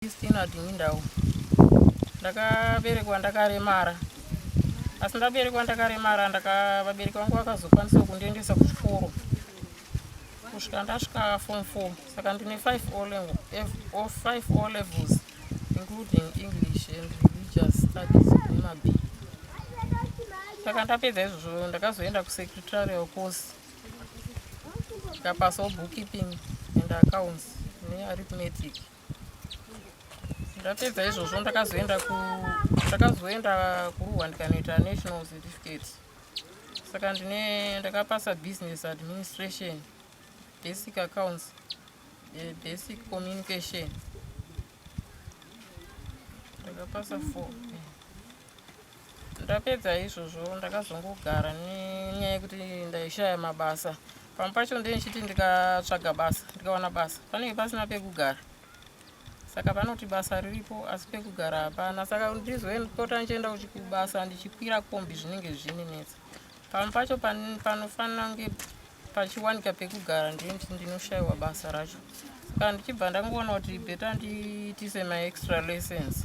Kristina Dingindau. Ndakaberekwa ndakaremara. Asi ndaberekwa ndakaremara vabereki vangu vakazokwanisa kundiendesa kuchikoro kusvika ndasvika form 4. Saka ndine 5 O levels including English and religious studies nemaB. Saka ndapedza izvozvo ndakazoenda kusecretarial course ndikapasawo bookkeeping and accounts nearithmetic. Ndapedza izvozvo ndakazoenda kuruwa ndikanoita national certificate. Saka ndakapasa business administration, basic accounts, basic communication. Ndakapasa 4. Ndapedza izvozvo ndakazongogara nenyaya yekuti ndaishaya mabasa. Pamwe pacho ndichiti ndikatsvaga basa ndikawana basa panenge pasina pekugara. Saka panoti basa riripo asi pekugara hapana. Saka ndizoenda ndichienda kubasa ndichikwira kombi zvinenge zvininetsa. Pamwe pacho panofanira kunge pachiwanika pekugara ndinoshayiwa basa racho. Saka ndichibva ndangoona kuti beta ndiitise my extra lessons.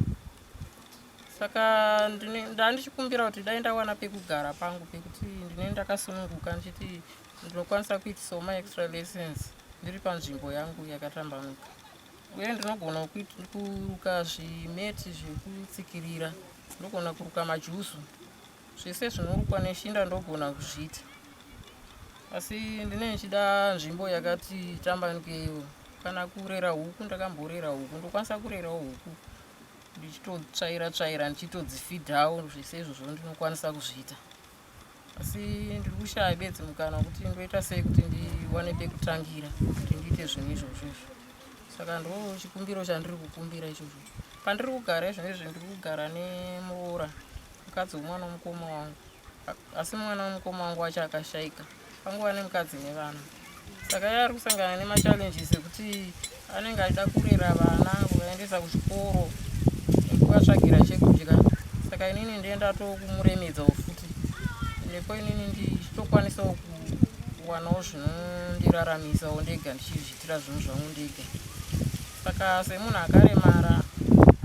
Saka ndandichikumbira kuti dai ndawana pekugara pangu pekuti ndinenge ndakasununguka ndichiti ndinokwanisa kuitisawo my extra lessons ndiri panzvimbo yangu yakatambanuka. Uye ndinogona kuruka zvimeti zvekutsikirira, ndogona kuruka majusu, zvese zvinorukwa neshinda ndogona kuzviita. Asi ndinenge ndichida nzvimbo yakati tambanukewo. Kana kurera huku ndakamborera huku, ndokwanisa kurerawo huku ndichitotsvaira ndichitodzifidhawo, zvese izvozvo ndinokwanisa kuzviita. Asi ndiri kushaya bedzi mukana wekuti ndoita sei kuti ndiwane pekutangira kuti ndiite zvinhu izvozvo. Saka ndo chikumbiro chandiri kukumbira ichocho. Pandiri kugara izvozvo ndiri kugara nemuroora, mukadzi womwana womukoma wangu. Asi mwana womukoma wangu wacho akashayika. Panguva nemukadzi nevana. Saka iye ari kusangana nemachallenges ekuti anenge achida kurera vana kuvaendesa kuchikoro nekuvatsvagira chekudya. Saka inini ndienda tokumuremedzawo futi. Ndipo inini ndichitokwanisawo kuwanawo zvinondiraramisawo ndega ndichizviitira zvinhu zvangu ndega. Saka semunhu akaremara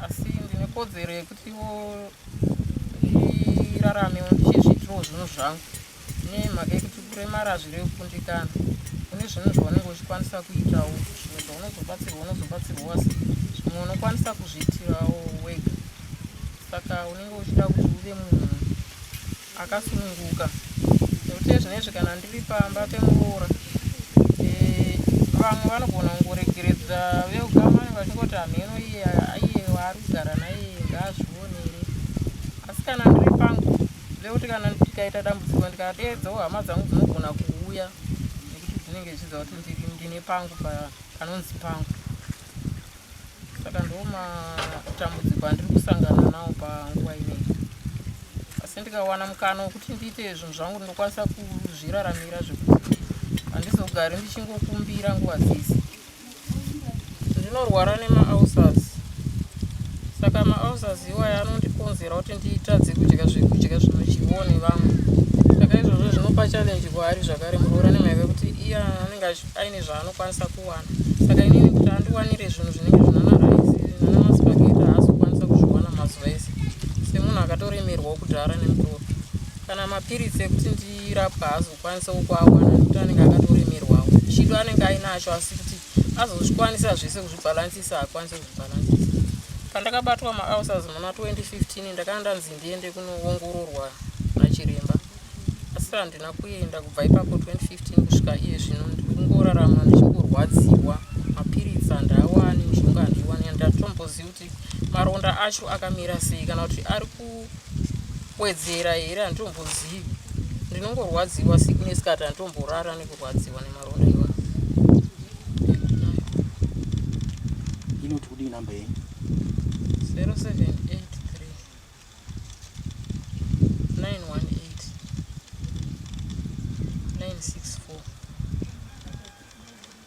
asi ndine kodzero yekutiwo ndiraramewo ndichizviitirawo zvinhu zvangu. Nemhaka yekuti kuremara hazvirevi kukundikana. Kune zvinhu zvaunenge uchikwanisa kuitawo, zvimwe zvaunozobatsirwa asi zvimwe unokwanisa kuzviitirawo wega. Saka unenge uchida kuti uve munhu akasununguka. Nekuti zvinezvi kana ndiri pamba pemuroora, vamwe vanogona kungoregeredza veugama vanenge vachingoti hameno iye waari kugara naye ngaazvionere. Asi kana ndiri pangu vekuti kana ndikaita dambudziko ndikadeedzawo hama dzangu dzinogona kuuya nekuti dzinenge dzichiziva kuti ndine pangu panonzi pangu. Saka ndo matambudziko andiri kusangana nawo panguva ineyi. Asi ndikawana mukana wekuti ndiite zvinhu zvangu ndinokwanisa kuzviraramira zvekuti handizogari ndichingokumbira nguva dzese. Ndinorwara nemaulcers. Saka maulcers iwaya anondikonzera kuti nditadze kudya zvekudya zvinochiwo nevamwe. Saka izvozvo zvinopa challenge kwaari zvakare muroora nemhaka yekuti iye anenge aine zvaanokwanisa kuwana. Saka inini kuti andiwanire zvinhu zvinenge zvinana raisi namaspageti haazokwanisa kuzviwana mazuva ese semunhu akatoremerwawo kudhara nemuroora. Kana mapiritsi ekuti ndirapwa haazokwanisa kuawana nekuti anenge akatoremerwawo. Chido anenge ainacho asi kuti azozvikwanisa zvese kuzvibhalansisa haakwanisi kuzvibhalansisa. Pandakabatwa maulcers muna 2015 ndakandanzi ndiende kunoongororwa nachiremba. Asi handina kuenda kubva ipapo 2015 kusvika iye zvino ndiri kungorarama ndichingorwadziwa. Mapiritsi handawani, mishonga handiwani. Ndatomboziva kuti maronda acho akamira sei kana kuti ari kuwedzera here handitombozivi. Ndinongorwadziwa sickness kati handitomborara nekurwadziwa nemaronda iwayo. Inoti kudii namba yenyu? 078